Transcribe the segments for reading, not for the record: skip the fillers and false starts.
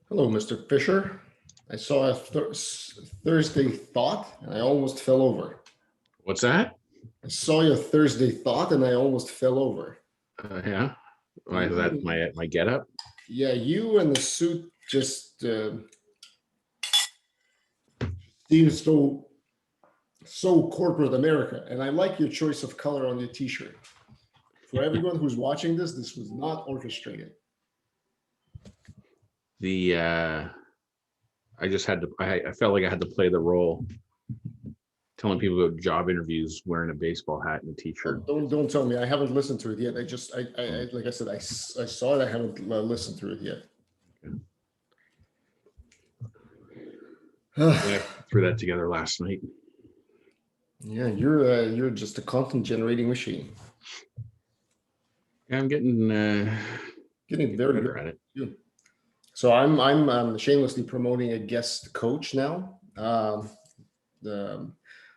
Hello, Mr. Fisher. I saw a Thursday thought and I almost fell over. What's that? I saw your Thursday thought and I almost fell over. Yeah. Why is that my get up? Yeah, you and the suit just seems so corporate America. And I like your choice of color on your t-shirt. For everyone who's watching this was not orchestrated. The I just had to I felt like I had to play the role telling people about job interviews wearing a baseball hat and a t-shirt. Don't tell me. I haven't listened to it yet. I like I said, I saw it. I haven't listened to it yet. Yeah, threw that together last night. Yeah, you're just a content generating machine. Yeah, I'm getting Very better good at it. Yeah. So I'm shamelessly promoting a guest coach now. The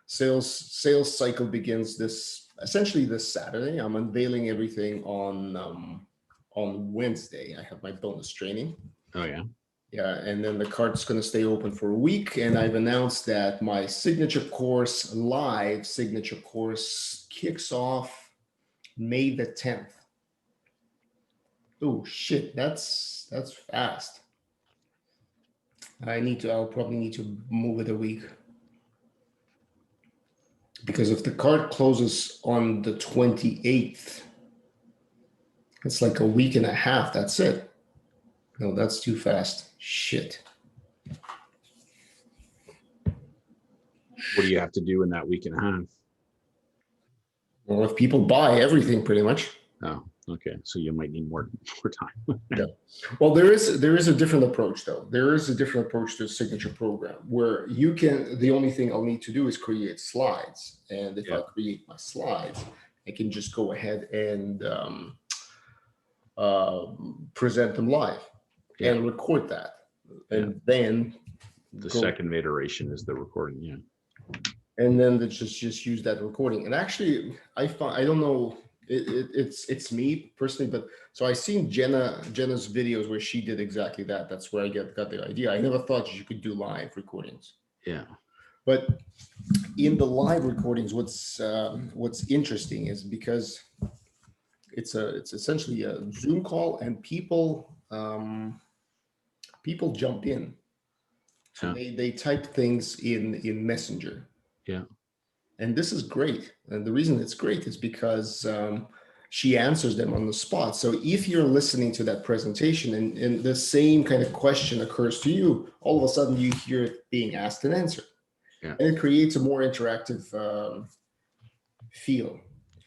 sales cycle begins essentially this Saturday. I'm unveiling everything on Wednesday. I have my bonus training. Oh yeah. Yeah, and then the cart's going to stay open for a week. And I've announced that my live signature course kicks off May the 10th. Oh shit, that's fast. I'll probably need to move it a week. Because if the card closes on the 28th, it's like a week and a half. That's it. No, that's too fast. Shit. What do you have to do in that week and a half? Well, if people buy everything pretty much. Oh, okay. So you might need more time. Yeah. Well, there is a different approach though. There is a different approach to a signature program where the only thing I'll need to do is create slides. And if I create my slides, I can just go ahead and present them live and record that. And then the second iteration is the recording. Yeah. And then just use that recording. And actually, I don't know, it's me personally, but so I seen Jenna's videos where she did exactly that. That's where I got the idea. I never thought you could do live recordings. Yeah. But in the live recordings, what's interesting is because it's essentially a Zoom call and people jump in. So they type things in Messenger. Yeah. And this is great. And the reason it's great is because she answers them on the spot. So if you're listening to that presentation and the same kind of question occurs to you, all of a sudden you hear it being asked and answered. Yeah. And it creates a more interactive feel.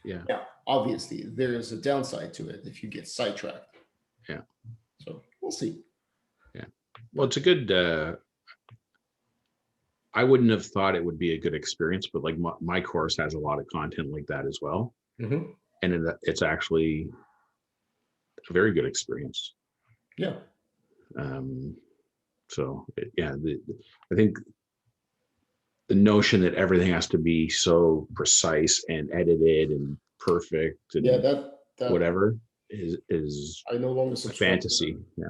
Yeah. Now, obviously, there is a downside to it if you get sidetracked. Yeah. So we'll see. Yeah. Well, it's a good... I wouldn't have thought it would be a good experience, but like my course has a lot of content like that as well. Mm-hmm. And it's actually a very good experience. Yeah. So I think the notion that everything has to be so precise and edited and perfect and that whatever is I no longer a fantasy. Yeah.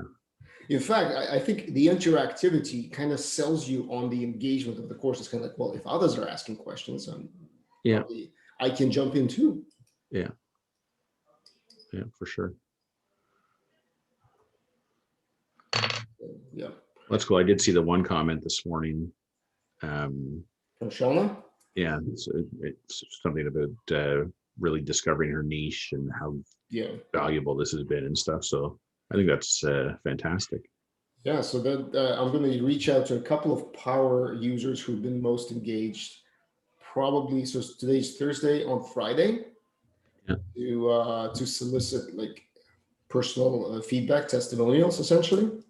In fact, I think the interactivity kind of sells you on the engagement of the course. It's kind of like, well, if others are asking questions, I can jump in too. Yeah. Yeah, for sure. Yeah. That's cool. I did see the one comment this morning. From Shauna? Yeah. It's something about really discovering her niche and how valuable this has been and stuff. So I think that's fantastic. Yeah, so that I'm going to reach out to a couple of power users who've been most engaged. Probably, so today's Thursday, on Friday, to solicit like personal feedback, testimonials, essentially.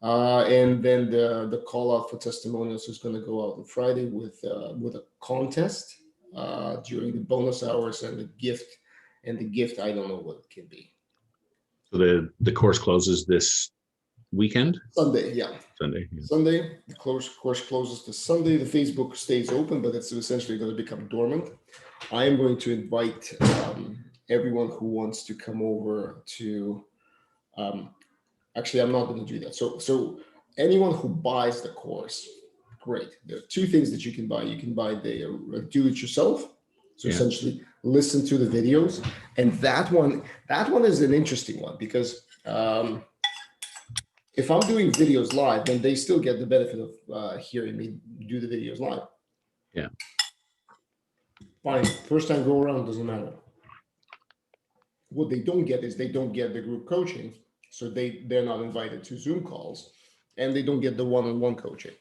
And then the call out for testimonials is going to go out on Friday with a contest during the bonus hours and the gift. And the gift, I don't know what it can be. So the course closes this weekend? Sunday, yeah. Sunday. Yeah. Sunday. The course closes this Sunday. The Facebook stays open, but it's essentially going to become dormant. I am going to invite everyone who wants to come over to. Actually, I'm not going to do that. So anyone who buys the course, great. There are two things that you can buy. You can buy the do-it-yourself. So essentially, listen to the videos, and that one is an interesting one because if I'm doing videos live, then they still get the benefit of hearing me do the videos live. Yeah. Fine. First time go around, doesn't matter. What they don't get is they don't get the group coaching, so they're not invited to Zoom calls, and they don't get the one-on-one coaching.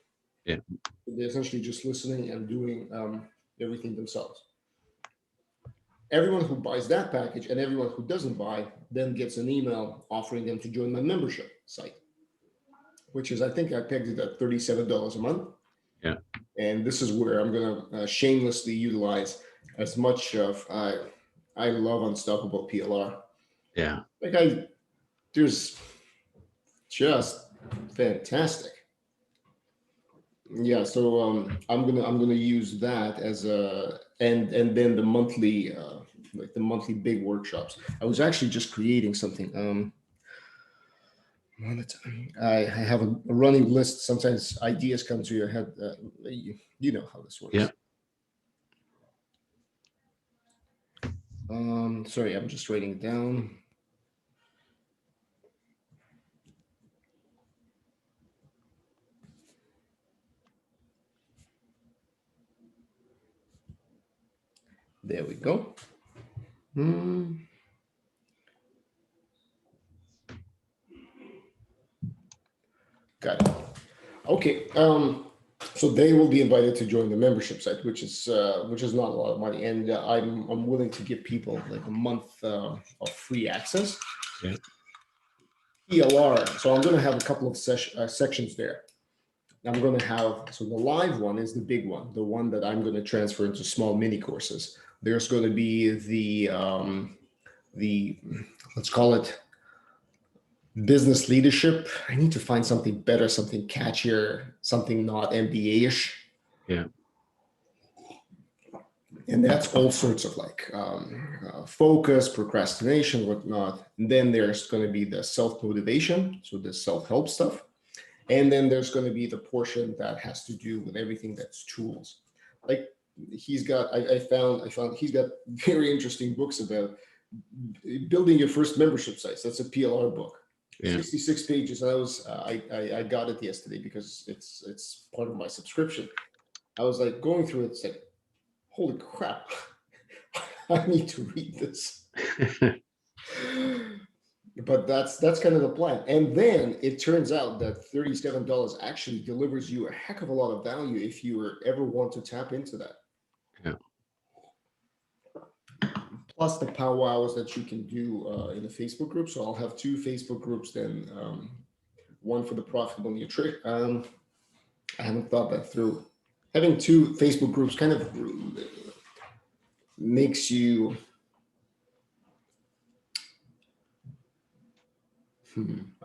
Yeah. They're essentially just listening and doing everything themselves. Everyone who buys that package and everyone who doesn't buy then gets an email offering them to join my membership site, which is, I think I pegged it at $37 a month. Yeah. And this is where I'm going to shamelessly utilize as much of I love Unstoppable PLR. Yeah. Like there's just fantastic. Yeah, so I'm gonna use that as a and then the monthly like the monthly big workshops. I was actually just creating something. I have a running list. Sometimes ideas come to your head. You know how this works. Yeah. Sorry, I'm just writing it down. There we go. Got it. Okay. So they will be invited to join the membership site, which is not a lot of money, and I'm willing to give people like a month of free access. Yeah. PLR. So I'm going to have a couple of sections there. I'm going to have, so the live one is the big one, the one that I'm going to transfer into small mini courses. There's going to be the let's call it business leadership. I need to find something better, something catchier, something not MBA-ish. Yeah. And that's all sorts of like focus, procrastination, whatnot. And then there's going to be the self-motivation, so the self-help stuff. And then there's going to be the portion that has to do with everything that's tools. Like he's got, I found he's got very interesting books about building your first membership sites. That's a PLR book. Yeah. 66 pages. I got it yesterday because it's part of my subscription. I was like going through it, it's like, holy crap, I need to read this. But that's kind of the plan. And then it turns out that $37 actually delivers you a heck of a lot of value if you ever want to tap into that. Yeah. Plus the powwows that you can do in the Facebook group. So I'll have two Facebook groups then, one for the profitable nutrition. I haven't thought that through. Having two Facebook groups kind of makes you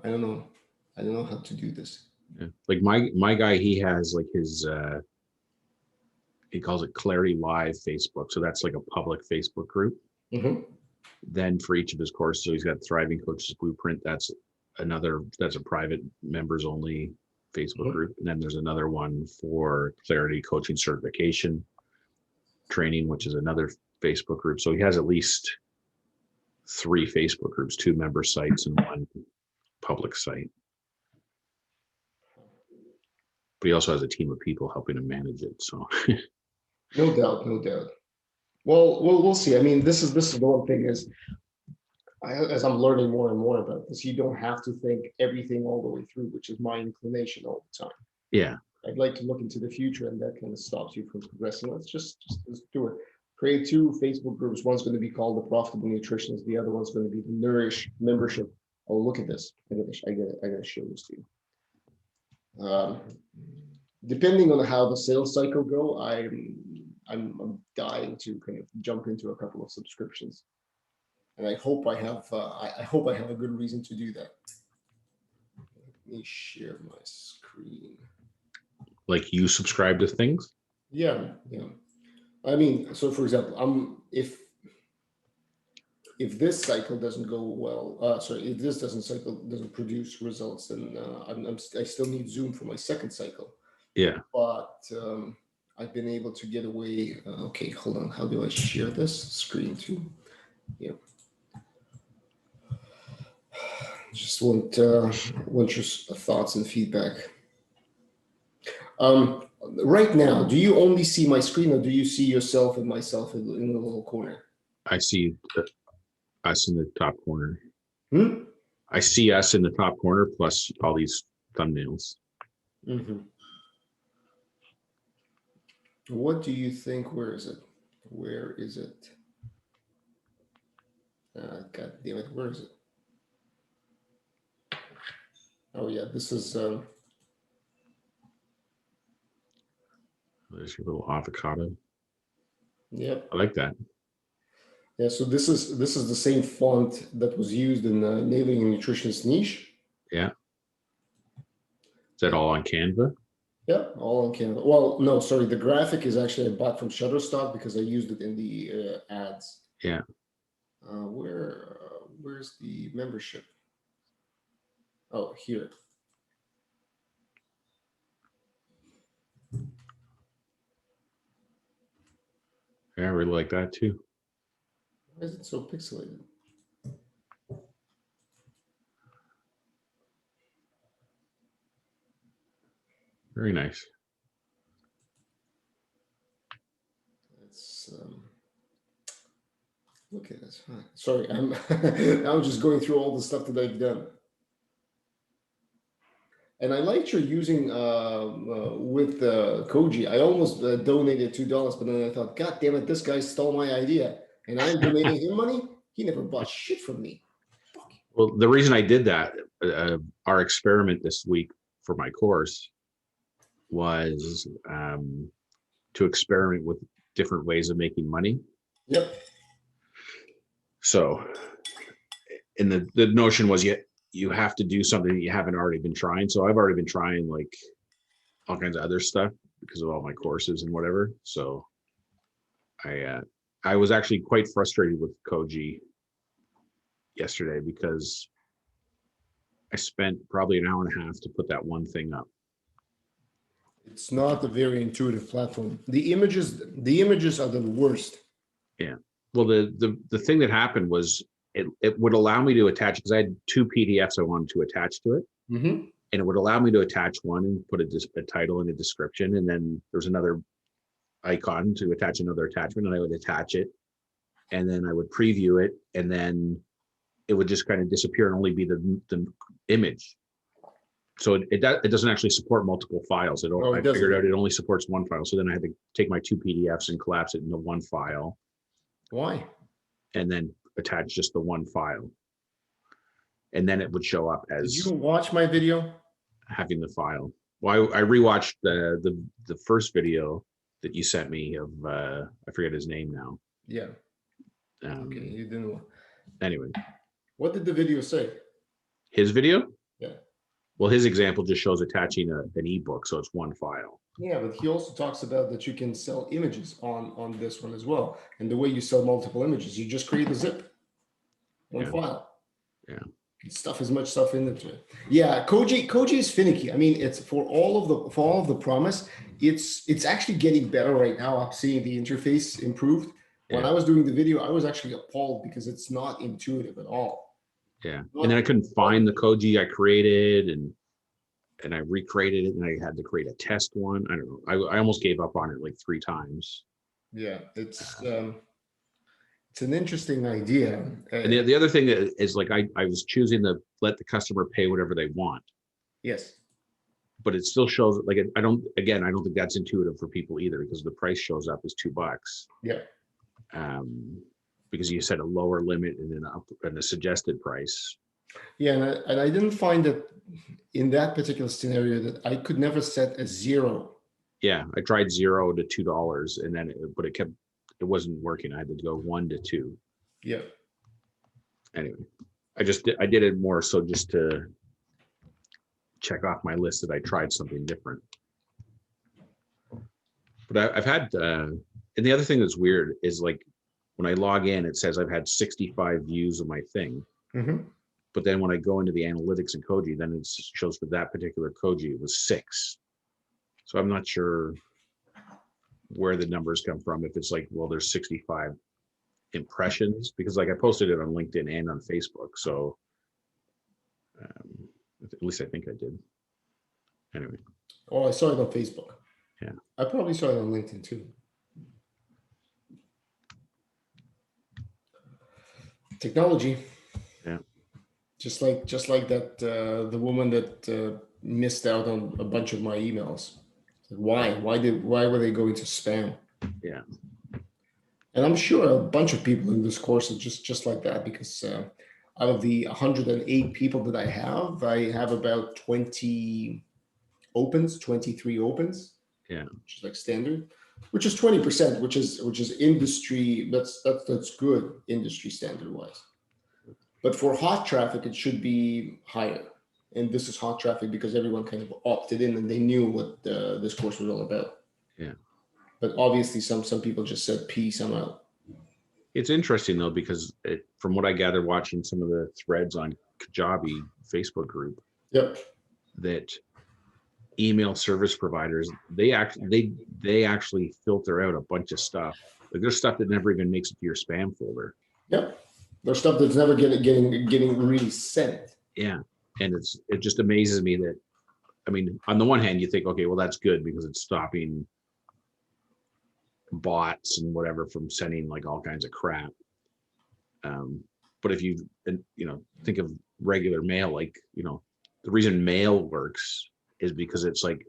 I don't know how to do this. Yeah. Like my guy, he has like his he calls it Clarity Live Facebook. So that's like a public Facebook group. Mm-hmm. Then for each of his courses, so he's got Thriving Coaches Blueprint. That's a private members only Facebook group. And then there's another one for Clarity Coaching Certification Training, which is another Facebook group. So he has at least 3 Facebook groups, 2 member sites and 1 public site. But he also has a team of people helping him manage it. So no doubt. Well, we'll see. I mean, this is the one thing is, as I'm learning more and more about this, you don't have to think everything all the way through, which is my inclination all the time. Yeah. I'd like to look into the future, and that kind of stops you from progressing. Let's just do it. Create 2 Facebook groups. One's going to be called the Profitable Nutritionist. The other one's going to be the Nourish Membership. Oh, look at this. I gotta show this to you. Depending on how the sales cycle go, I'm dying to kind of jump into a couple of subscriptions, and I hope I have a good reason to do that. Let me share my screen. Like you subscribe to things? Yeah. I mean, so for example, if if this cycle doesn't go well, sorry, if this doesn't produce results, then I still need Zoom for my second cycle. Yeah. But I've been able to get away. Okay, hold on. How do I share this screen too? Yeah. Just want your thoughts and feedback. Right now, do you only see my screen, or do you see yourself and myself in the little corner? I see us in the top corner. Hmm? I see us in the top corner plus all these thumbnails. Mm-hmm. What do you think? Where is it? Where is it? God damn it! Where is it? Oh yeah, this is. There's your little avocado. Yep. I like that. Yeah. So this is the same font that was used in Nailing a Nutritionist Niche. Yeah. Is that all on Canva? Yeah, all on Canva. Well, no, sorry. The graphic is actually I bought from Shutterstock because I used it in the ads. Yeah. Where's the membership? Oh, here. Yeah, I really like that too. Why is it so pixelated? Very nice. It's look at this. Huh. Sorry, I'm I'm just going through all the stuff that I've done. And I liked your using with Koji. I almost donated $2, but then I thought, God damn it, this guy stole my idea, and I'm donating him money. He never bought shit from me. Well, the reason I did that, our experiment this week for my course was to experiment with different ways of making money. Yep. So, and the notion was you have to do something that you haven't already been trying. So I've already been trying like all kinds of other stuff because of all my courses and whatever. So I was actually quite frustrated with Koji yesterday because I spent probably an hour and a half to put that one thing up. It's not a very intuitive platform. The images are the worst. Yeah. Well, the thing that happened was it would allow me to attach, because I had 2 PDFs I wanted to attach to it. Mm-hmm. And it would allow me to attach one and put a title and a description. And then there's another icon to attach another attachment, and I would attach it. And then I would preview it, and then it would just kind of disappear and only be the image. So it doesn't actually support multiple files. I figured out it only supports one file. So then I had to take my 2 PDFs and collapse it into one file. Why? And then attach just the one file. And then it would show up as. Did you watch my video? Having the file. Well, I rewatched the first video that you sent me of I forget his name now. Yeah. Okay, you didn't. Anyway. What did the video say? His video? Yeah. Well, his example just shows attaching an ebook, so it's one file. Yeah, but he also talks about that you can sell images on this one as well. And the way you sell multiple images, you just create a zip, one file. Yeah. Stuff as much stuff into it. Yeah, Koji is finicky. I mean, it's for all of the promise. It's actually getting better right now. I'm seeing the interface improved. When I was doing the video, I was actually appalled because it's not intuitive at all. Yeah, and then I couldn't find the Koji I created, and I recreated it, and I had to create a test one. I don't know. I almost gave up on it like 3 times. Yeah, it's an interesting idea. And the other thing is like I was choosing to let the customer pay whatever they want. Yes. But it still shows like I don't think that's intuitive for people either, because the price shows up as $2. Yeah. Because you set a lower limit and a suggested price. Yeah, and I didn't find that in that particular scenario that I could never set a 0. Yeah, I tried $0 to $2, and then it wasn't working. I had to go 1 to 2. Yeah. Anyway, I did it more so just to check off my list that I tried something different. But I've had, and the other thing that's weird is like when I log in, it says I've had 65 views of my thing. Mm-hmm. But then when I go into the analytics in Koji, then it shows for that particular Koji, it was 6. So I'm not sure where the numbers come from. If it's like, well, there's 65 impressions, because like I posted it on LinkedIn and on Facebook. So at least I think I did. Anyway. Oh, I saw it on Facebook. Yeah. I probably saw it on LinkedIn too. Technology. Yeah. Just like that, the woman that missed out on a bunch of my emails. Why? Why were they going to spam? Yeah. And I'm sure a bunch of people in this course are just like that, because out of the 108 people that I have about 20 opens, 23 opens. Yeah. Which is like standard, which is 20%, which is industry. That's good industry standard wise. But for hot traffic, it should be higher. And this is hot traffic because everyone kind of opted in and they knew what this course was all about. Yeah. But obviously, some people just said, "Peace, I'm out." It's interesting though, because from what I gathered watching some of the threads on Kajabi Facebook group, Yep. that email service providers, they actually filter out a bunch of stuff. Like there's stuff that never even makes it to your spam folder. Yep. There's stuff that's never getting really sent. Yeah. And it just amazes me that, I mean, on the one hand, you think, okay, well, that's good because it's stopping bots and whatever from sending like all kinds of crap. But if you think of regular mail, like, the reason mail works is because it's like,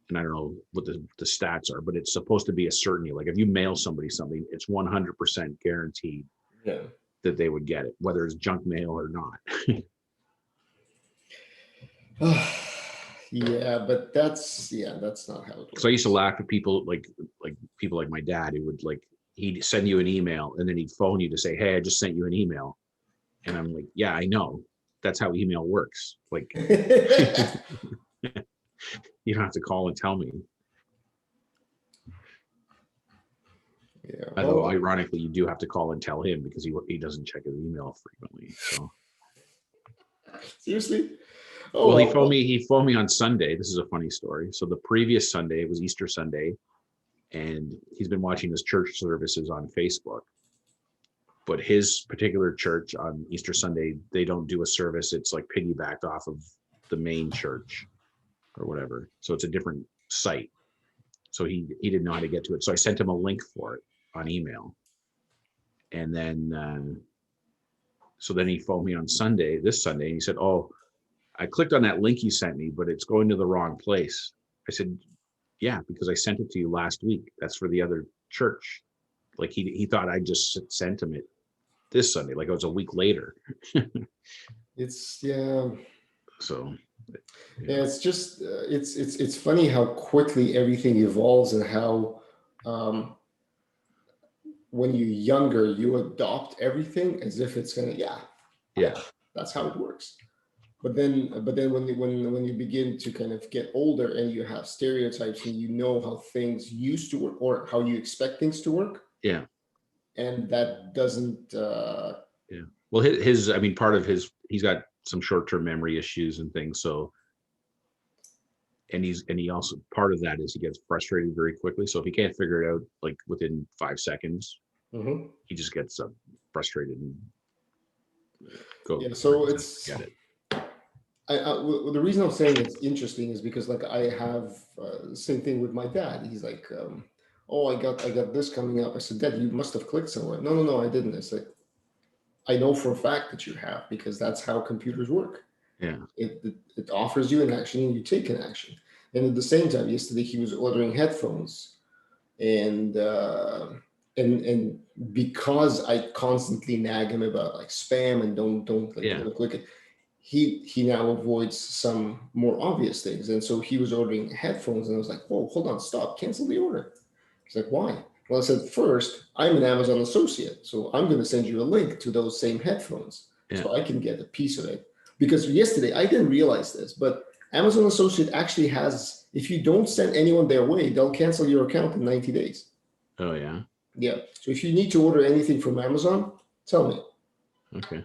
and I don't know what the stats are, but it's supposed to be a certainty. Like if you mail somebody something, it's 100% guaranteed that they would get it, whether it's junk mail or not. Yeah, but that's not how it works. So I used to laugh at people like people like my dad who would he'd send you an email and then he'd phone you to say, "Hey, I just sent you an email." And I'm like, "Yeah, I know. That's how email works. Like you don't have to call and tell me." Yeah. Although ironically, you do have to call and tell him because he doesn't check his email frequently. So seriously? Oh, well, he phoned me on Sunday. This is a funny story. So the previous Sunday, it was Easter Sunday, and he's been watching his church services on Facebook. But his particular church on Easter Sunday, they don't do a service. It's like piggybacked off of the main church or whatever. So it's a different site. So he didn't know how to get to it. So I sent him a link for it on email. And then, so then he phoned me on this Sunday, and he said, "Oh, I clicked on that link you sent me, but it's going to the wrong place." I said, "Yeah, because I sent it to you last week. That's for the other church." Like he thought I just sent him it this Sunday, like it was a week later. It's yeah. So yeah, it's just it's funny how quickly everything evolves and how when you're younger you adopt everything as if it's gonna that's how it works. But then when you begin to kind of get older and you have stereotypes and you know how things used to work or how you expect things to work. Yeah. And that doesn't yeah. Well, I mean, part of he's got some short-term memory issues and things. So and he also, part of that is he gets frustrated very quickly. So if he can't figure it out like within 5 seconds, he just gets frustrated and go. Yeah, so it's get it. The reason I'm saying it's interesting is because like I have the same thing with my dad. He's like, "Oh, I got this coming up." I said, "Dad, you must have clicked somewhere." No, I didn't. I said, "I know for a fact that you have because that's how computers work. Yeah, it offers you an action and you take an action." And at the same time, yesterday he was ordering headphones, and because I constantly nag him about like spam and don't click it. He now avoids some more obvious things. And so he was ordering headphones and I was like, "Whoa, hold on, stop, cancel the order." He's like, "Why?" Well, I said, "First, I'm an Amazon associate, so I'm going to send you a link to those same headphones so I can get a piece of it." Because yesterday, I didn't realize this, but Amazon associate actually has, if you don't send anyone their way, they'll cancel your account in 90 days. Oh, yeah. Yeah. So if you need to order anything from Amazon, tell me. Okay.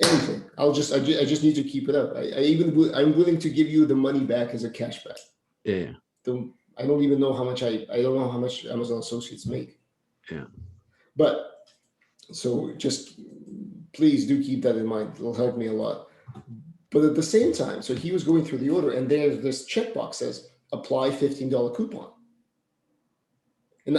Anything. I just need to keep it up. I'm willing to give you the money back as a cashback. Yeah. I don't even know how much I don't know how much Amazon associates make. Yeah. But so just please do keep that in mind. It'll help me a lot. But at the same time, so he was going through the order, and there's this checkbox says apply $15 coupon. And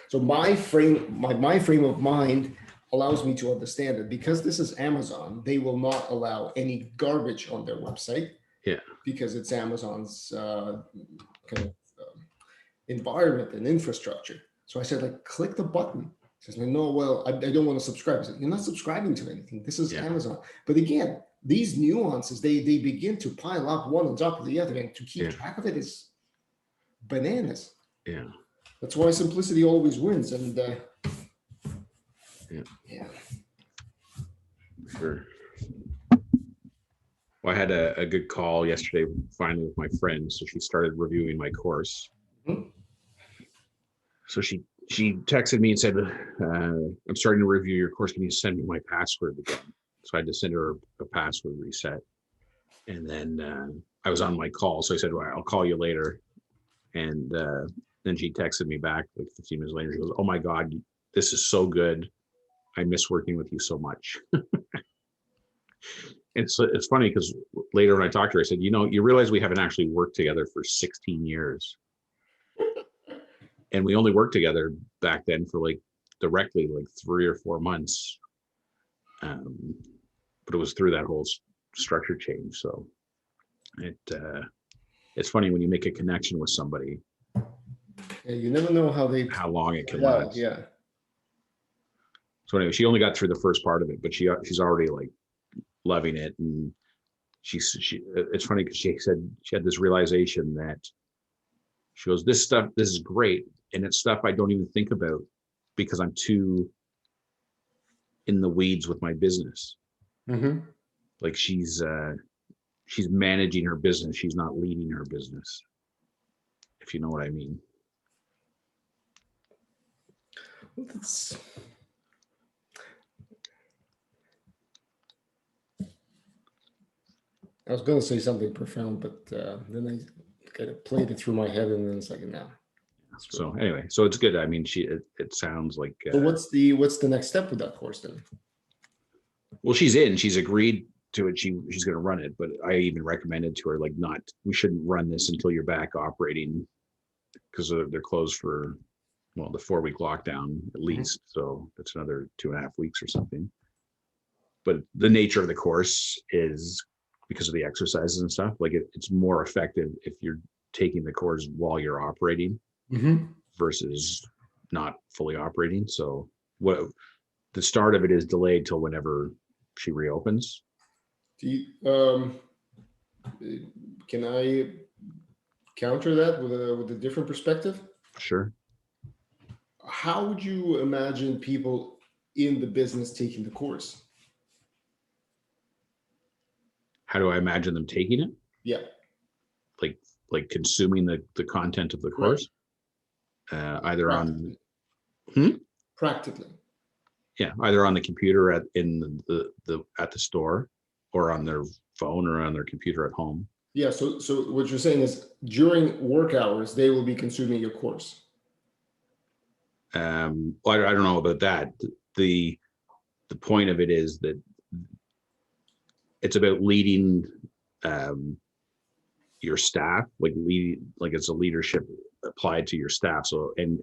so my frame of mind allows me to understand that because this is Amazon, they will not allow any garbage on their website. Yeah. Because it's Amazon's kind of environment and infrastructure. So I said, like, click the button. He says, no, well, I don't want to subscribe. I said, you're not subscribing to anything. This is Amazon. But again, these nuances, they begin to pile up one on top of the other, and to keep track of it is bananas. Yeah. That's why simplicity always wins. And yeah. Sure. Well, I had a good call yesterday, finally, with my friend. So she started reviewing my course. Mm-hmm. So she texted me and said, I'm starting to review your course. Can you send me my password again? So I had to send her a password reset. And then I was on my call. So I said, well, I'll call you later. And then she texted me back like 15 minutes later. She goes, oh my God, this is so good. I miss working with you so much. It's funny because later when I talked to her, I said, you realize we haven't actually worked together for 16 years. And we only worked together back then for directly 3 or 4 months. But it was through that whole structure change. So it's funny when you make a connection with somebody. Yeah, you never know how long it can last. Yeah. So anyway, she only got through the first part of it, but she's already loving it. And it's funny because she said she had this realization that she goes, this is great. And it's stuff I don't even think about because I'm too in the weeds with my business. Mm-hmm. Like she's managing her business. She's not leading her business, if you know what I mean. I was going to say something profound, but then I kind of played it through my head, and then it's like, no. So anyway, so it's good. I mean, it sounds like. So what's the next step with that course then? Well, she's agreed to it. She's going to run it, but I even recommended to her we shouldn't run this until you're back operating because they're closed for the 4-week lockdown at least. Mm-hmm. So that's another 2.5 weeks or something. But the nature of the course is because of the exercises and stuff. It's more effective if you're taking the course while you're operating. Mm-hmm. Versus not fully operating. So the start of it is delayed till whenever she reopens. Can I counter that with a different perspective? Sure. How would you imagine people in the business taking the course? How do I imagine them taking it? Yeah. Like consuming the content of the course? Either practically. Practically. Yeah, either on the computer at the store, or on their phone, or on their computer at home. Yeah. So what you're saying is during work hours they will be consuming your course. Well, I don't know about that. The point of it is that it's about leading your staff, it's a leadership applied to your staff. So and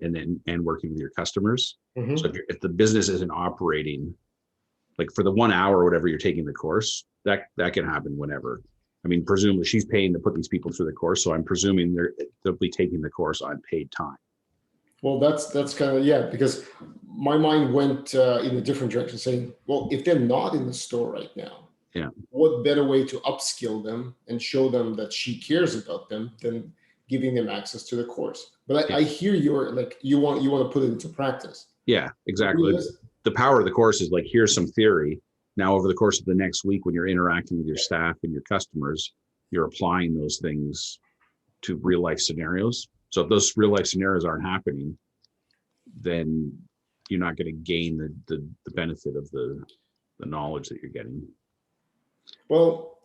working with your customers. Mm-hmm. So if the business isn't operating, for the 1 hour or whatever you're taking the course, that can happen whenever. I mean, presumably she's paying to put these people through the course, so I'm presuming they'll be taking the course on paid time. Well, that's kind of because my mind went in a different direction, saying, well, if they're not in the store right now. Yeah. What better way to upskill them and show them that she cares about them than giving them access to the course? But I hear you want to put it into practice. Yeah, exactly. The power of the course is here's some theory. Now, over the course of the next week, when you're interacting with your staff and your customers, you're applying those things to real life scenarios. So if those real life scenarios aren't happening, then you're not going to gain the benefit of the knowledge that you're getting. Well,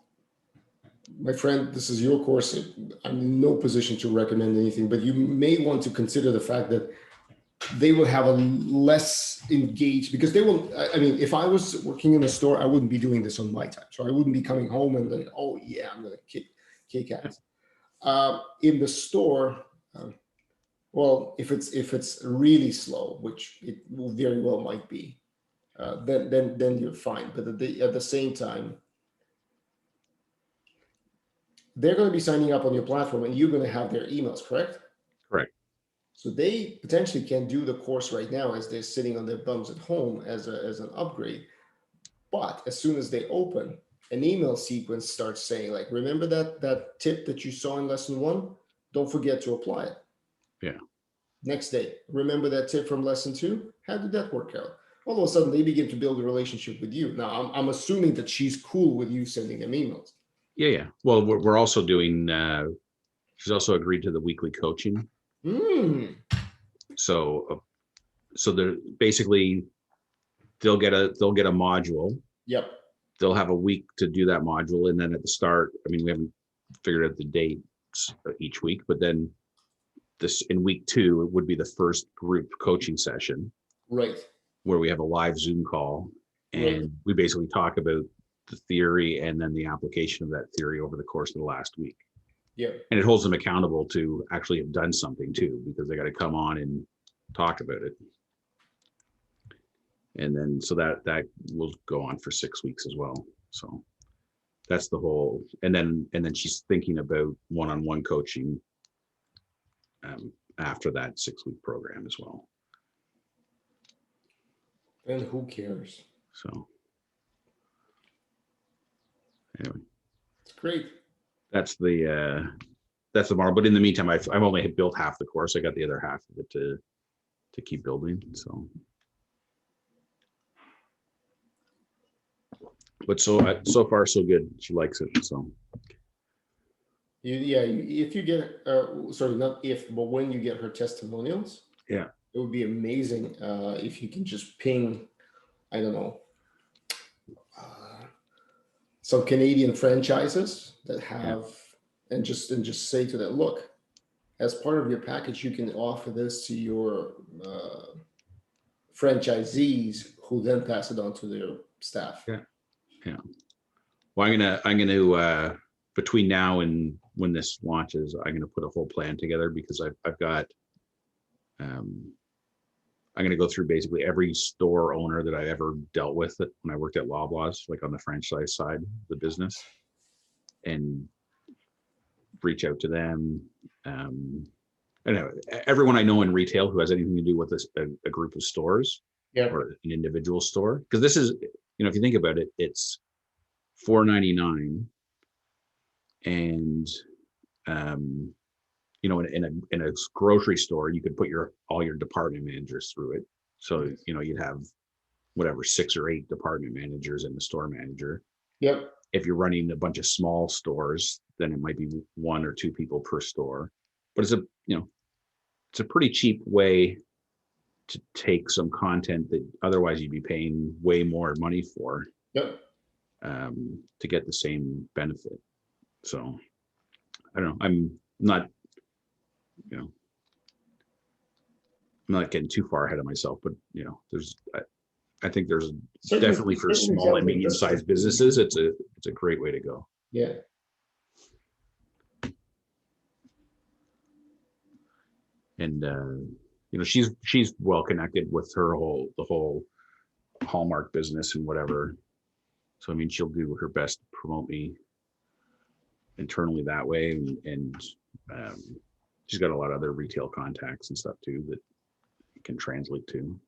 my friend, this is your course. I'm in no position to recommend anything, but you may want to consider the fact that they will have a less engaged, because they will, I mean, if I was working in a store, I wouldn't be doing this on my time. So I wouldn't be coming home and then, oh yeah, I'm going to kick ass. In the store, well, if it's really slow, which it very well might be, then you're fine. But at the same time, they're going to be signing up on your platform, and you're going to have their emails, correct? Correct. So they potentially can do the course right now as they're sitting on their bums at home as an upgrade. But as soon as they open, an email sequence starts saying, like, remember that tip that you saw in lesson 1? Don't forget to apply it. Yeah. Next day, remember that tip from lesson 2? How did that work out? All of a sudden, they begin to build a relationship with you. Now, I'm assuming that she's cool with you sending them emails. Yeah. Well, we're also doing, she's also agreed to the weekly coaching. So they're basically, they'll get a module. Yep. They'll have a week to do that module. And then at the start, I mean, we haven't figured out the dates each week, but then this in week 2, it would be the first group coaching session. Right. Where we have a live Zoom call, and we basically talk about the theory and then the application of that theory over the course of the last week. Yeah. And it holds them accountable to actually have done something too, because they got to come on and talk about it. And then, so that will go on for 6 weeks as well. So that's the whole, and then she's thinking about one-on-one coaching after that 6-week program as well. And who cares? So anyway, it's great. That's the model. But in the meantime, I've only built half the course. I got the other half of it to keep building. So, but so far so good. She likes it. So. If you get, sorry, not if, but when you get her testimonials, yeah, it would be amazing if you can just ping, I don't know, some Canadian franchises that have, and just say to them, look, as part of your package, you can offer this to your franchisees, who then pass it on to their staff. Yeah. Well, I'm gonna between now and when this launches, I'm gonna put a whole plan together, because I've got I'm going to go through basically every store owner that I ever dealt with when I worked at Loblaws, like on the franchise side of the business, and reach out to them. And everyone I know in retail who has anything to do with a group of stores or an individual store. Because this is, if you think about it, it's $4.99, and in a grocery store, you could put all your department managers through it. So, you'd have whatever, 6 or 8 department managers and the store manager. Yep. If you're running a bunch of small stores, then it might be 1 or 2 people per store. But it's a pretty cheap way to take some content that otherwise you'd be paying way more money for. Yep. To get the same benefit. So I don't know. I'm not getting too far ahead of myself, but I think there's definitely for small and medium-sized businesses, it's a great way to go. Yeah. And she's well connected with the whole Hallmark business and whatever. So I mean, she'll do her best to promote me internally that way, and she's got a lot of other retail contacts and stuff too that can translate to.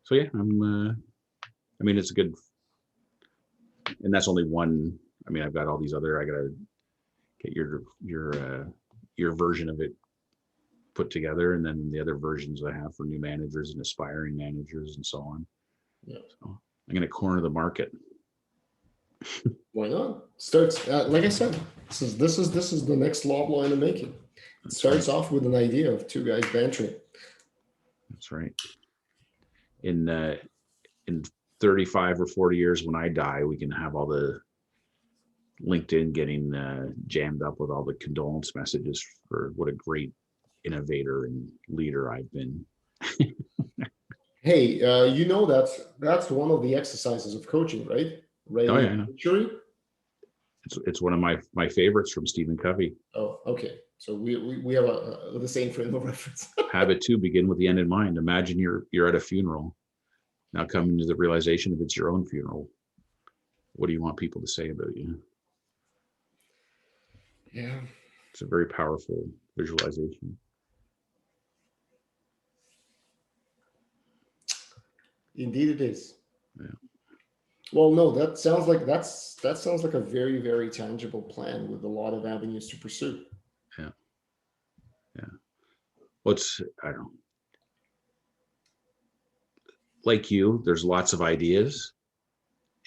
So yeah, I mean, it's a good, and that's only one. I mean, I've got all these other. I gotta get your version of it put together, and then the other versions I have for new managers and aspiring managers and so on. Yeah. So I'm gonna corner the market. Why not? Starts like I said. This is the next Loblaw in the making. It starts off with an idea of 2 guys bantering. That's right. In 35 or 40 years, when I die, we can have all the LinkedIn getting jammed up with all the condolence messages for what a great innovator and leader I've been. Hey, that's one of the exercises of coaching, right? Oh Writing yeah, I know. obituary. It's one of my favorites from Stephen Covey. Oh, okay. So we have the same frame of reference. Habit 2: begin with the end in mind. Imagine you're at a funeral. Now coming to the realization that it's your own funeral. What do you want people to say about you? Yeah. It's a very powerful visualization. Indeed, it is. Yeah. Well, no, that sounds like a very, very tangible plan with a lot of avenues to pursue. Yeah. Yeah. Well, I don't know. Like you, there's lots of ideas,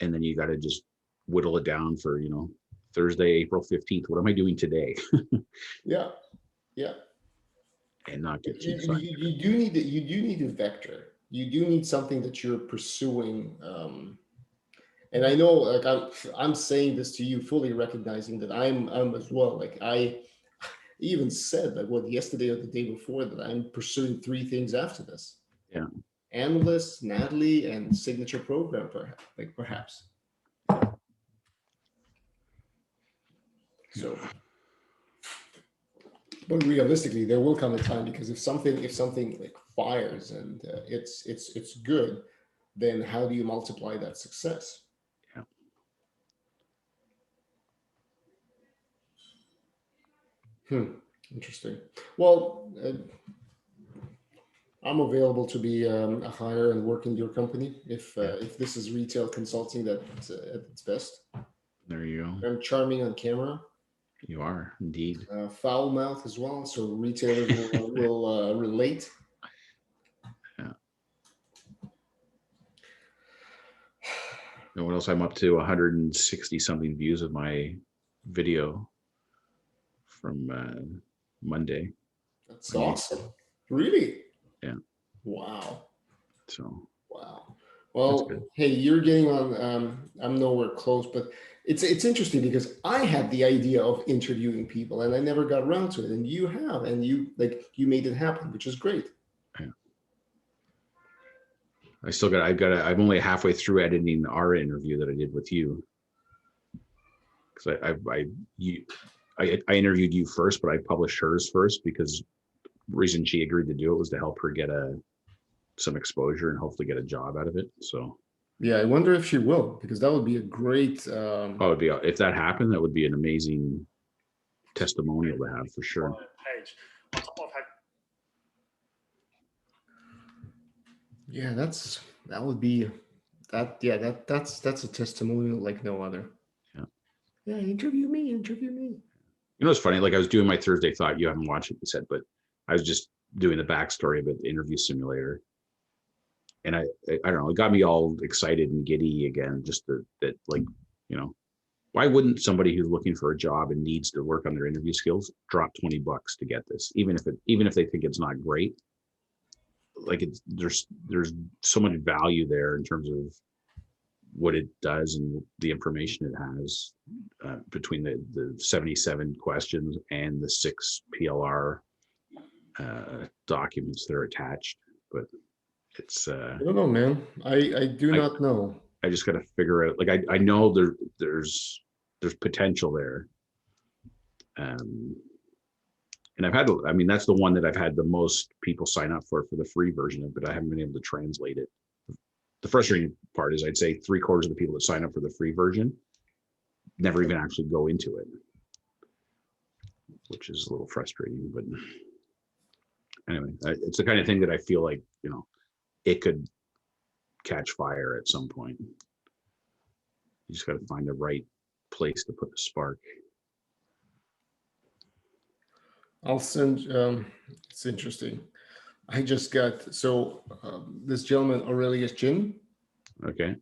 and then you got to just whittle it down for, Thursday, April 15th. What am I doing today? Yeah. Yeah. And not get too You, sidetracked. you do need a vector. You do need something that you're pursuing. And I know, like, I'm saying this to you, fully recognizing that I'm as well. Like, I even said, like, what, yesterday or the day before, that I'm pursuing three things after this: Yeah. Analyst, Natalie, and signature program, perhaps. So, but realistically, there will come a time, because if something like fires and it's good, then how do you multiply that success? Yeah. Interesting. Well, I'm available to be a hire and work in your company if this is retail consulting at its best. There you go. I'm charming on camera. You are indeed. Foul mouth as well, so retailers will relate. Yeah. And what else? I'm up to 160 something views of my video from Monday. That's awesome. Really? Yeah. Wow. So Wow. that's Well, good. hey, you're getting on. I'm nowhere close, but it's interesting because I had the idea of interviewing people and I never got around to it, and you have, and you made it happen, which is great. Yeah. I'm only halfway through editing our interview that I did with you. Because I interviewed you first, but I published hers first because the reason she agreed to do it was to help her get some exposure and hopefully get a job out of it. So Yeah, I wonder if she will, because that would be a great. if that happened, that would be an amazing testimonial to have for sure. Yeah, that would be that. Yeah, that's a testimonial like no other. Yeah. Yeah, interview me. Interview me. It's funny. Like I was doing my Thursday thought. You haven't watched it, you said, but I was just doing the backstory of it, the interview simulator, and I don't know. It got me all excited and giddy again. Just that like, why wouldn't somebody who's looking for a job and needs to work on their interview skills drop $20 to get this, even if they think it's not great? Like there's so much value there in terms of what it does and the information it has between the 77 questions and the 6 PLR documents that are attached. But it's I don't know, man. I do not know. I just got to figure out. Like I know there's potential there. And that's the one that I've had the most people sign up for the free version of, but I haven't been able to translate it. The frustrating part is I'd say 3/4 of the people that sign up for the free version never even actually go into it, which is a little frustrating. But anyway, it's the kind of thing that I feel like, it could catch fire at some point. You just got to find the right place to put the spark. I'll send. It's interesting. I just got this gentleman Aurelius Chin. Okay.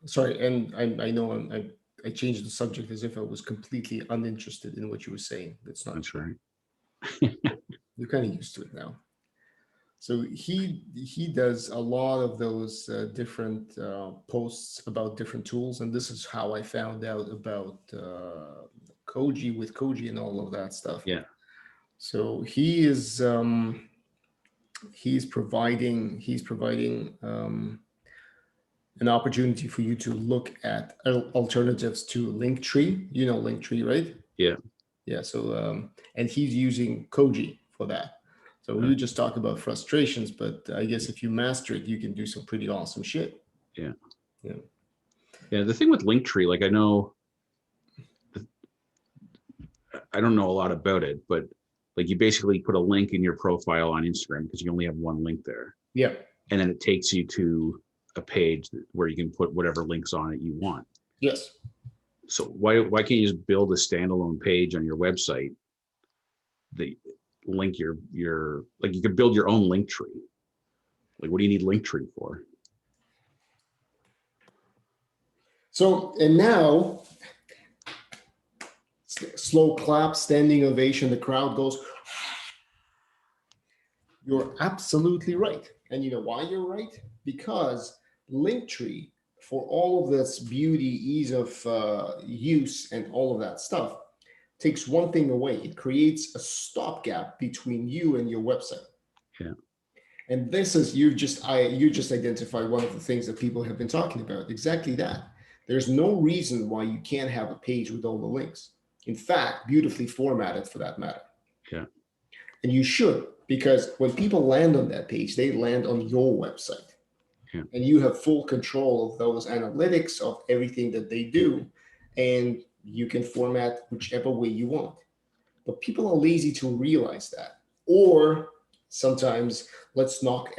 Sorry, and I know I changed the subject as if I was completely uninterested in what you were saying. That's not That's true. right. You're kind of used to it now. So he does a lot of those different posts about different tools, and this is how I found out about Koji with Koji and all of that stuff. Yeah. So he's providing an opportunity for you to look at alternatives to Linktree. You know Linktree, right? Yeah. Yeah. So and he's using Koji for that. So we just talk about frustrations, but I guess if you master it, you can do some pretty awesome shit. Yeah. Yeah. Yeah. The thing with Linktree, like I don't know a lot about it, but like you basically put a link in your profile on Instagram because you only have one link there. Yeah. And then it takes you to a page where you can put whatever links on it you want. Yes. So why can't you just build a standalone page on your website that link your like you could build your own link tree. Like what do you need Linktree for? So and now slow clap, standing ovation, the crowd goes. You're absolutely right. And you know why you're right? Because Linktree, for all of this beauty, ease of use, and all of that stuff, takes one thing away. It creates a stopgap between you and your website. Yeah. And this is you just identified one of the things that people have been talking about. Exactly that. There's no reason why you can't have a page with all the links. In fact, beautifully formatted for that matter. Yeah. And you should, because when people land on that page, they land on your website. Yeah. And you have full control of those analytics of everything that they do. And you can format whichever way you want. But people are lazy to realize that. Or sometimes let's not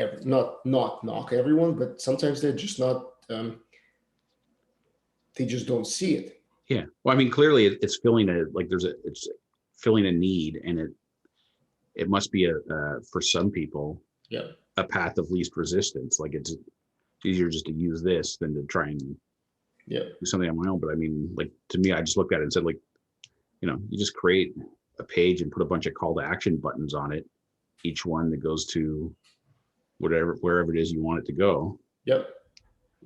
knock everyone, but sometimes they're just not they just don't see it. Yeah. Well, I mean, clearly it's filling it's filling a need, and it must be for some people, Yeah. a path of least resistance. Like it's easier just to use this than to try and do something on my own. But I mean, like to me, I just looked at it and said, like, you just create a page and put a bunch of call to action buttons on it, each one that goes to wherever it is you want it to go. Yep.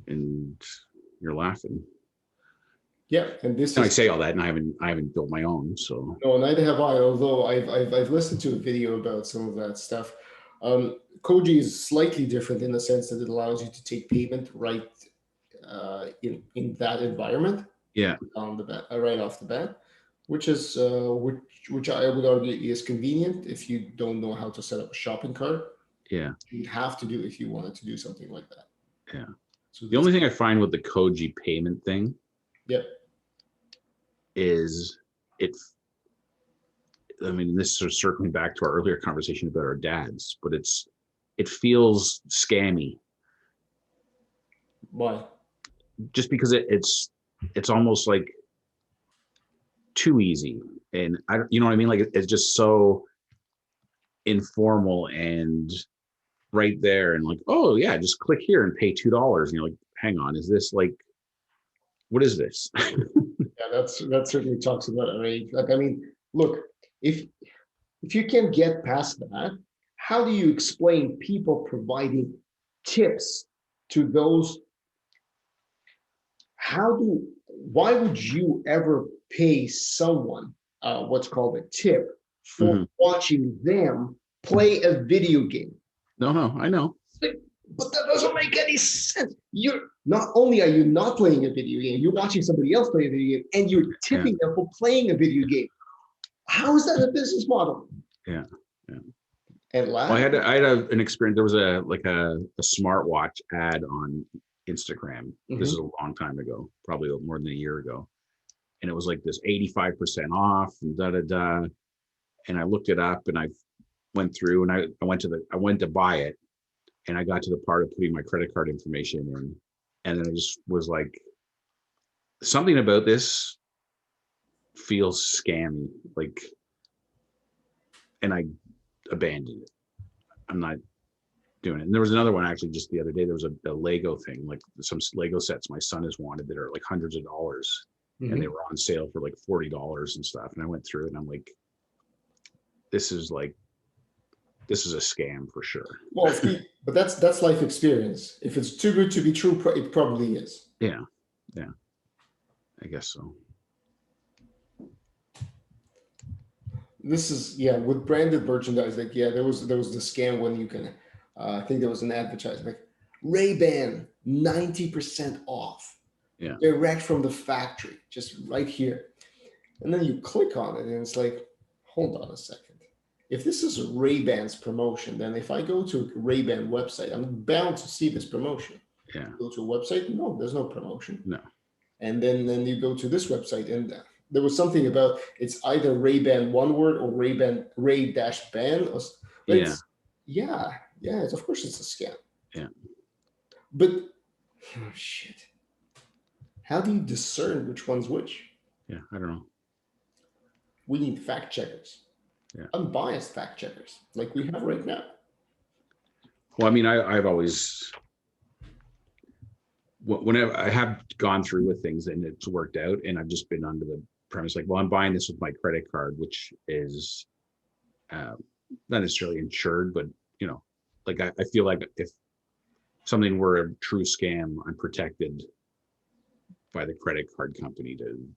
And you're laughing. Yeah, and this I say all that, and I haven't built my own, so no, neither have I. Although I've listened to a video about some of that stuff. Koji is slightly different in the sense that it allows you to take payment right in that environment. Yeah. On the bat, right off the bat, which is which I would argue is convenient if you don't know how to set up a shopping cart. Yeah. You'd have to do if you wanted to do something like that. Yeah. So the only thing I find with the Koji payment thing, yep, is I mean, this is circling back to our earlier conversation about our dads, but it feels scammy. Why? Just because it's almost like too easy, and you know what I mean? Like it's just so informal and right there, and like, oh yeah, just click here and pay $2. And you're like, hang on, is this like, what is this? Yeah, that certainly talks about our age. Like, I mean, look, if you can get past that, how do you explain people providing tips to those? Why would you ever pay someone what's called a tip for watching them play a video game? No, I know. But that doesn't make any sense. You're not only are you not playing a video game, you're watching somebody else play a video game, and you're tipping them for playing a video game. How is that a business model? Yeah. And well, I had an experience. There was a smartwatch ad on Instagram. This is a long time ago, probably more than a year ago, and it was like this 85% off and da da da. And I looked it up, and I went through, and I went to buy it, and I got to the part of putting my credit card information in, and then I just was like, something about this feels scammy, like, and I abandoned it. I'm not doing it. And there was another one actually just the other day. There was a Lego thing, like some Lego sets my son has wanted that are like hundreds of dollars, and they were on sale for like $40 and stuff. And I went through it, and I'm like, this is like this is a scam for sure. Well, see, but that's life experience. If it's too good to be true, it probably is. Yeah, I guess so. This is, yeah, with branded merchandise. Like, yeah, there was the scam when you can. I think there was an advertisement like Ray-Ban 90% off, Yeah, direct from the factory, just right here. And then you click on it, and it's like, hold on a second. If this is Ray-Ban's promotion, then if I go to a Ray-Ban website, I'm bound to see this promotion. yeah, Go to a website, no, there's no promotion. no, And then you go to this website, and there was something about it's either Ray-Ban one word or Ray-Ban Ray-Ban, or, but yeah, it's, yeah, it's, of course it's a scam. yeah, But oh shit, how do you discern which one's which? yeah. I don't know. We need fact checkers, Yeah. unbiased fact checkers, like we have right now. Well, I mean, I've always, whenever I have gone through with things and it's worked out, and I've just been under the premise like, well, I'm buying this with my credit card, which is not necessarily insured, but like I feel like if something were a true scam, I'm protected by the credit card company to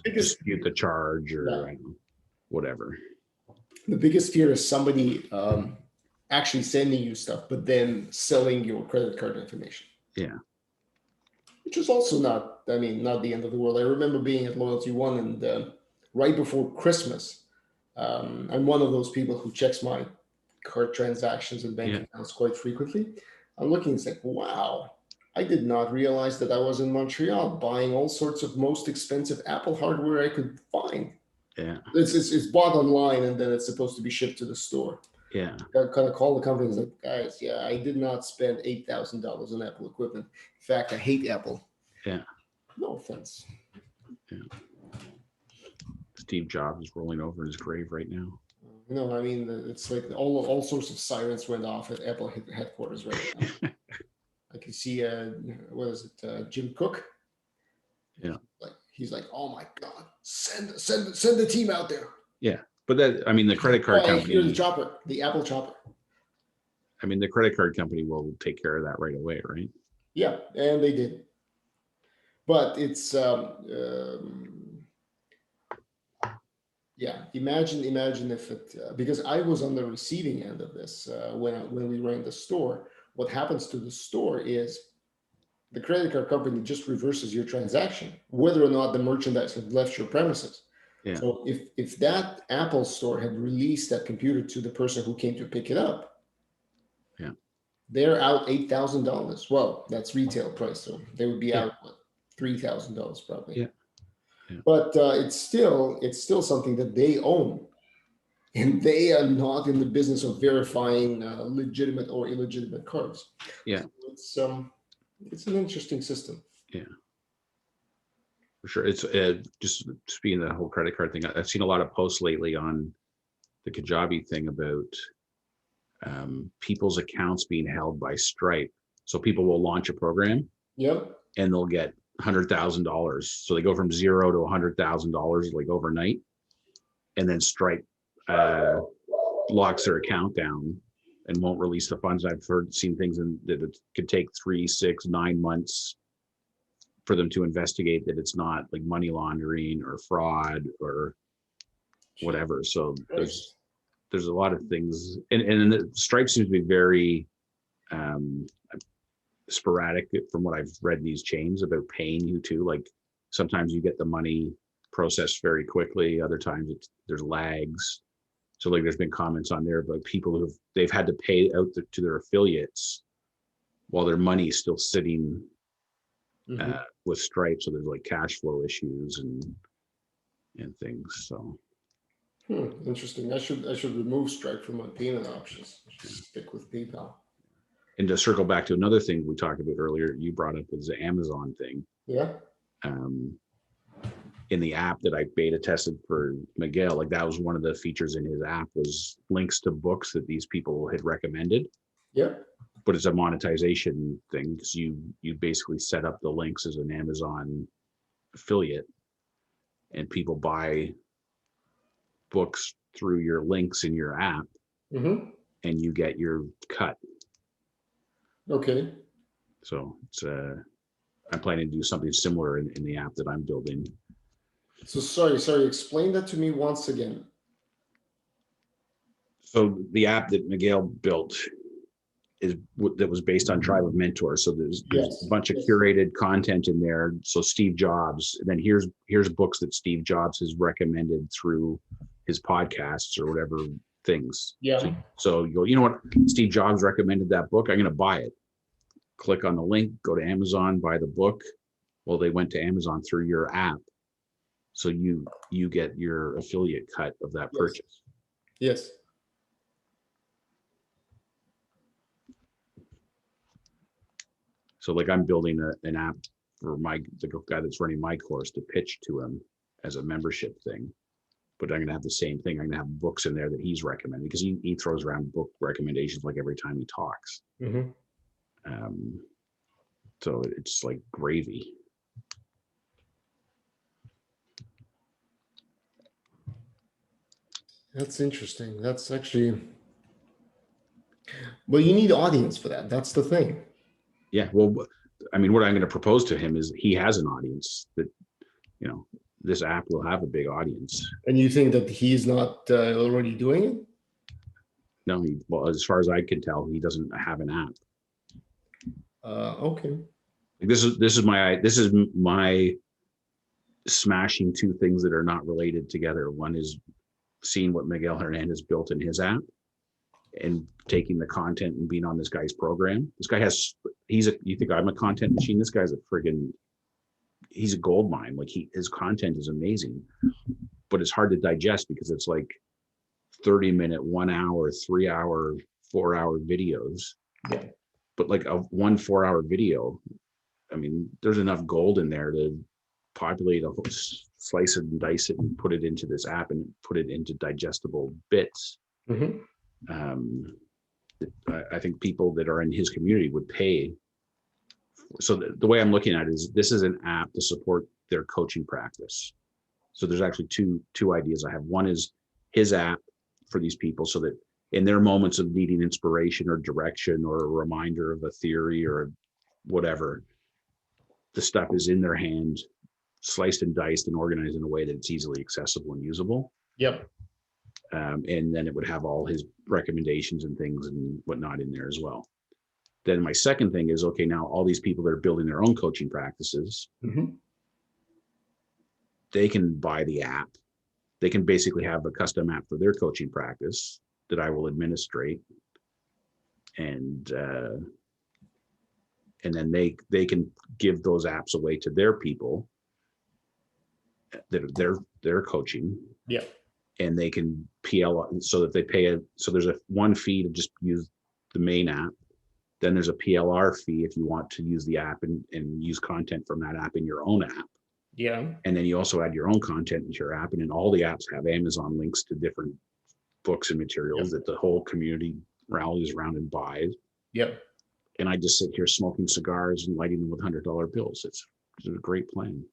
dispute the charge or I don't know, whatever. The biggest fear is somebody actually sending you stuff, but then selling your credit card information. Yeah. Which is also not the end of the world. I remember being at Loyalty One, and right before Christmas, I'm one of those people who checks my card transactions and bank accounts quite frequently. I'm looking, it's like, wow, I did not realize that I was in Montreal buying all sorts of most expensive Apple hardware I could find. Yeah. It's bought online, and then it's supposed to be shipped to the store. Yeah. I kind of call the company and like, guys, yeah, I did not spend $8,000 on Apple equipment. In fact, I hate Apple. Yeah. No offense. Yeah. Steve Jobs is rolling over in his grave right now. No, I mean, it's like all sorts of sirens went off at Apple headquarters right now. I can see, what is it, Jim Cook? Yeah. Like he's like, oh my God, send the team out there. Yeah, but the credit card company. Here's the chopper, the Apple chopper. I mean, the credit card company will take care of that right away, right? Yeah, and they did. But it's yeah. Imagine if it because I was on the receiving end of this when we ran the store. What happens to the store is the credit card company just reverses your transaction, whether or not the merchandise had left your premises. Yeah. So if that Apple store had released that computer to the person who came to pick it up, yeah, they're out $8,000. Well, that's retail price, so they would be out what, $3,000 probably. Yeah. Yeah. But it's still something that they own, and they are not in the business of verifying legitimate or illegitimate cards. Yeah. So it's an interesting system. Yeah. For sure. It's just speaking of the whole credit card thing, I've seen a lot of posts lately on the Kajabi thing about people's accounts being held by Stripe. So people will launch a program, and they'll get $100,000. So they go from zero to $100,000 like overnight, and then Stripe locks their account down and won't release the funds. I've seen things that it could take 3, 6, 9 months for them to investigate that it's not like money laundering or fraud or whatever. So there's a lot of things, and the Stripe seems to be very sporadic from what I've read in these chains about paying you too. Like sometimes you get the money processed very quickly, other times there's lags. So like there's been comments on there about people they've had to pay out to their affiliates while their money is still sitting with Stripe. So there's like cash flow issues and things. So interesting. I should remove Stripe from my payment options. Stick with PayPal. And to circle back to another thing we talked about earlier, you brought up was the Amazon thing. Yeah. In the app that I beta tested for Miguel, like that was one of the features in his app was links to books that these people had recommended. Yeah. But it's a monetization thing because you basically set up the links as an Amazon affiliate, and people buy books through your links in your app, Mm-hmm. and you get your cut. Okay. So it's I'm planning to do something similar in the app that I'm building. So sorry. Explain that to me once again. So the app that Miguel built that was based on Tribe of Mentors. So there's a Yes. bunch of Yes. curated content in there. So Steve Jobs, and then here's books that Steve Jobs has recommended through his podcasts or whatever things. Yeah. So you go, you know what? Steve Jobs recommended that book. I'm going to buy it. Click on the link, go to Amazon, buy the book. Well, they went to Amazon through your app. So you get your affiliate cut of that Yes. purchase. Yes. So like I'm building an app for the guy that's running my course to pitch to him as a membership thing. But I'm going to have the same thing. I'm going to have books in there that he's recommending, because he throws around book recommendations like every time he talks. Mm-hmm. So it's like gravy. That's interesting. That's actually, well, you need audience for that. That's the thing. Yeah. Well, I mean, what I'm going to propose to him is he has an audience that, this app will have a big audience. And you think that he's not already doing it? No, well, as far as I can tell, he doesn't have an app. Okay. Like this is my smashing two things that are not related together. One is seeing what Miguel Hernandez built in his app and taking the content and being on this guy's program. This guy you think I'm a content machine? This guy's he's a gold mine. Like his content is amazing, but it's hard to digest because it's like 30-minute, 1 hour, 3 hour, 4 hour videos. Yeah. But like a 1 4 hour video, I mean, there's enough gold in there to populate slice it and dice it and put it into this app and put it into digestible bits. Mm-hmm. I think people that are in his community would pay. So the way I'm looking at it is this is an app to support their coaching practice. So there's actually two ideas I have. One is his app for these people so that in their moments of needing inspiration or direction or a reminder of a theory or whatever, the stuff is in their hand, sliced and diced and organized in a way that it's easily accessible and usable. Yep. And then it would have all his recommendations and things and whatnot in there as well. Then my second thing is, okay, now all these people that are building their own coaching practices, Mm-hmm. they can buy the app. They can basically have a custom app for their coaching practice that I will administrate. And then they can give those apps away to their people that they're coaching. Yeah. And they can PL so that they pay so there's one fee to just use the main app. Then there's a PLR fee if you want to use the app and use content from that app in your own app. Yeah. And then you also add your own content into your app. And then all the apps have Amazon links to different books and materials that the whole community rallies around and buys. Yep. And I just sit here smoking cigars and lighting them with $100 bills. It's a great plan.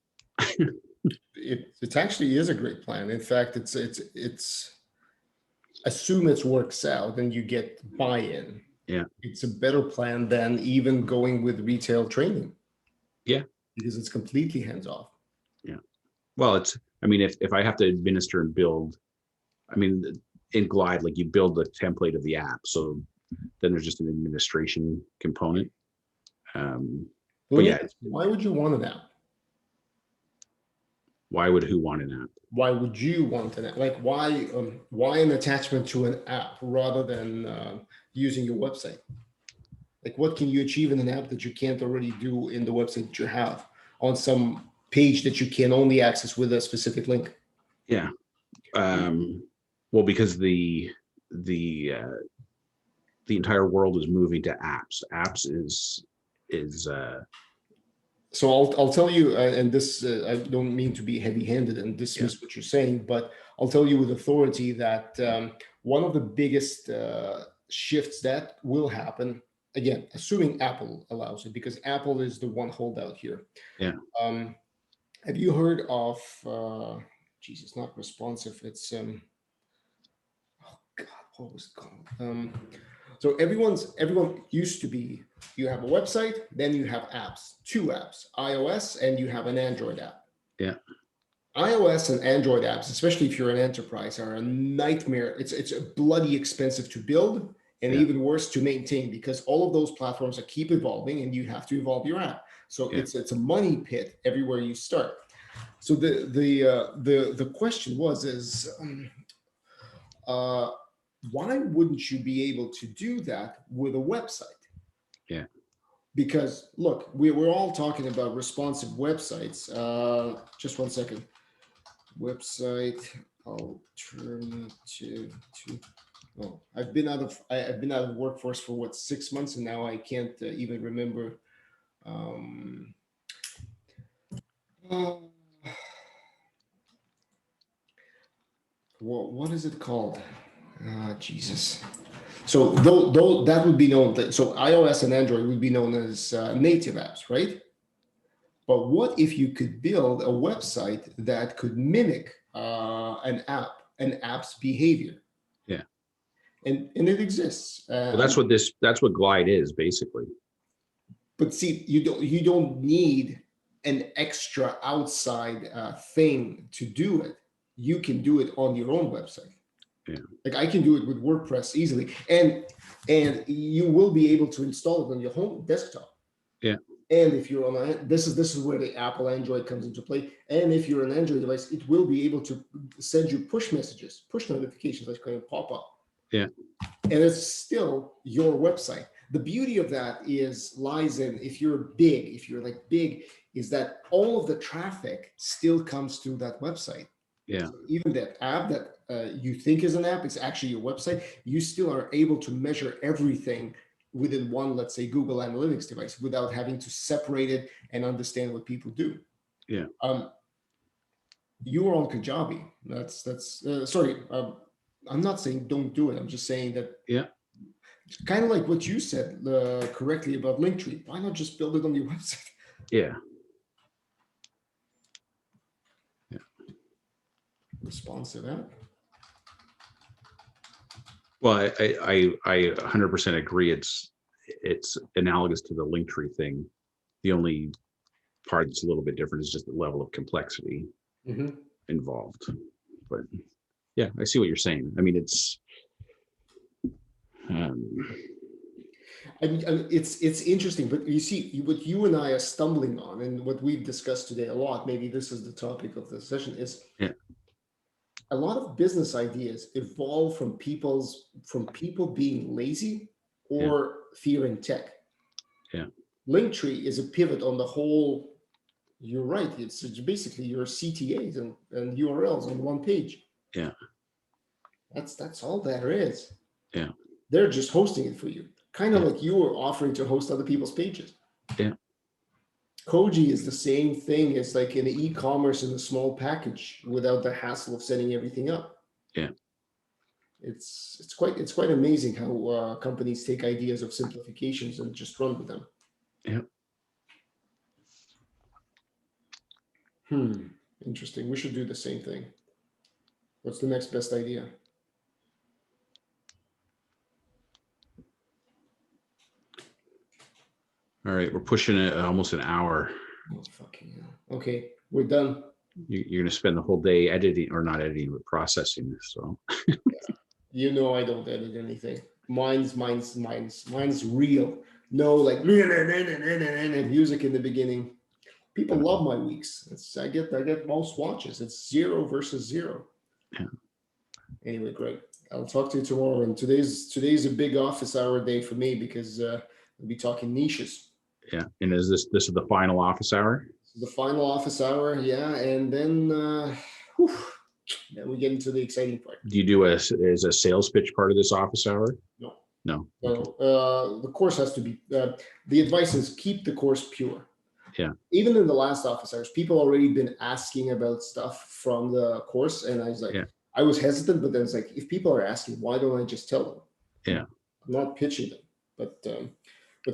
It actually is a great plan. In fact, it's assume it works out and you get buy-in. Yeah. It's a better plan than even going with retail training. Yeah. Because it's completely hands-off. Yeah. Well, if I have to administer and build, in Glide, like you build the template of the app. So then there's just an administration component. But yeah. Why would you want an app? Why would who want an app? Why would you want an app? Like why an attachment to an app rather than using your website? Like what can you achieve in an app that you can't already do in the website that you have on some page that you can only access with a specific link? Yeah. Well, because the entire world is moving to apps. Apps is so I'll tell you, and this I don't mean to be heavy-handed and dismiss what you're saying, but I'll tell you with authority that one of the biggest shifts that will happen, again, assuming Apple allows it, because Apple is the one holdout here. Yeah. Have you heard of? It's not responsive. It's what was it called? So everyone used to be, you have a website, then you have apps, two apps, iOS, and you have an Android app. Yeah. iOS and Android apps, especially if you're an enterprise, are a nightmare. It's bloody expensive to build and even worse to maintain, because all of those platforms are keep evolving and you have to evolve your app. So it's a money pit everywhere you start. So the question why wouldn't you be able to do that with a website? Yeah. Because look, we're all talking about responsive websites. Just one second. Website alternative to. Oh, I've been out of workforce for what, 6 months, and now I can't even remember. Uh, what is it called? Jesus. So though that would be known. So iOS and Android would be known as native apps, right? But what if you could build a website that could mimic an app's behavior? Yeah. And it exists. Well, that's what Glide is basically. But see, you don't need an extra outside thing to do it. You can do it on your own website. Yeah. Like I can do it with WordPress easily, and you will be able to install it on your home desktop. Yeah. And if you're on this is where the Apple Android comes into play. And if you're an Android device, it will be able to send you push messages, push notifications, like kind of pop up. Yeah. And it's still your website. The beauty of that lies in, if you're big, is that all of the traffic still comes through that website. Yeah. So even that app that you think is an app, it's actually your website. You still are able to measure everything within one, let's say, Google Analytics device without having to separate it and understand what people do. Yeah. You are on Kajabi. That's sorry. I'm not saying don't do it. I'm just saying that. Yeah. Kind of like what you said correctly about Linktree. Why not just build it on your website? Yeah. Yeah. Responsive app. Well, I 100% agree. It's analogous to the Linktree thing. The only part that's a little bit different is just the level of complexity involved. But yeah, I see what you're saying. I mean, it's it's interesting, but you see, what you and I are stumbling on, and what we've discussed today a lot, maybe this is the topic of the session, is a lot of business ideas evolve from people being lazy or fearing tech. Yeah. Linktree is a pivot on the whole. You're right. It's basically your CTAs and URLs on one page. Yeah. That's all there is. Yeah. They're just hosting it for you. Kind of like you were offering to host other people's pages. Yeah. Koji is the same thing as like an e-commerce in a small package without the hassle of setting everything up. Yeah. It's quite amazing how companies take ideas of simplifications and just run with them. Yeah. Interesting. We should do the same thing. What's the next best idea? All right, we're pushing it almost an hour. Oh, fucking hell. Okay, we're done. You're going to spend the whole day editing, or not editing, but processing this. So, you know, I don't edit anything. Mine's real. No, like music in the beginning. People love my weeks. I get most watches. It's 0 versus 0. Yeah. Anyway, great. I'll talk to you tomorrow. And today's a big office hour day for me because we'll be talking niches. Yeah. And is this is the final office hour? The final office hour, yeah. And then then we get into the exciting part. Do you do is a sales pitch part of this office hour? No. No. So the course has to be. The advice is keep the course pure. Yeah. Even in the last office hours, people already been asking about stuff from the course, and I was like, I was hesitant, but then it's like, if people are asking, why don't I just tell them? Yeah. I'm not pitching them, but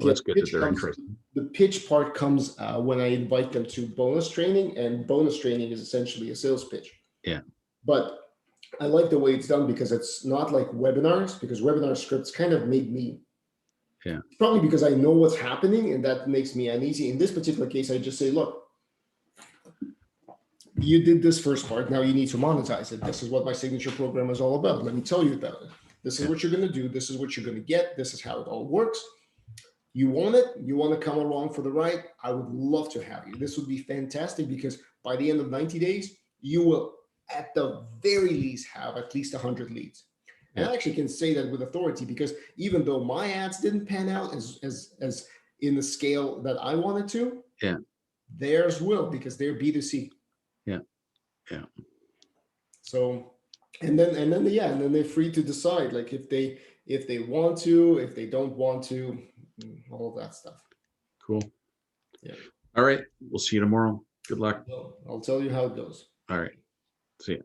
that's good that they're interested. The pitch part comes when I invite them to bonus training, and bonus training is essentially a sales pitch. Yeah. But I like the way it's done because it's not like webinars, because webinar scripts kind of made me, Yeah. probably because I know what's happening and that makes me uneasy. In this particular case, I just say, look, you did this first part. Now you need to monetize it. This is what my signature program is all about. Let me tell you about it. This is what you're going to do. This is what you're going to get. This is how it all works. You want it? You want to come along for the ride? I would love to have you. This would be fantastic because by the end of 90 days, you will at the very least have at least 100 leads. And I actually can say that with authority because even though my ads didn't pan out as in the scale that I wanted to, theirs will because they're B2C. Yeah. So, and then they're free to decide like if they want to, if they don't want to, all of that stuff. Cool. Yeah. All right. We'll see you tomorrow. Good luck. I'll tell you how it goes. All right. See you.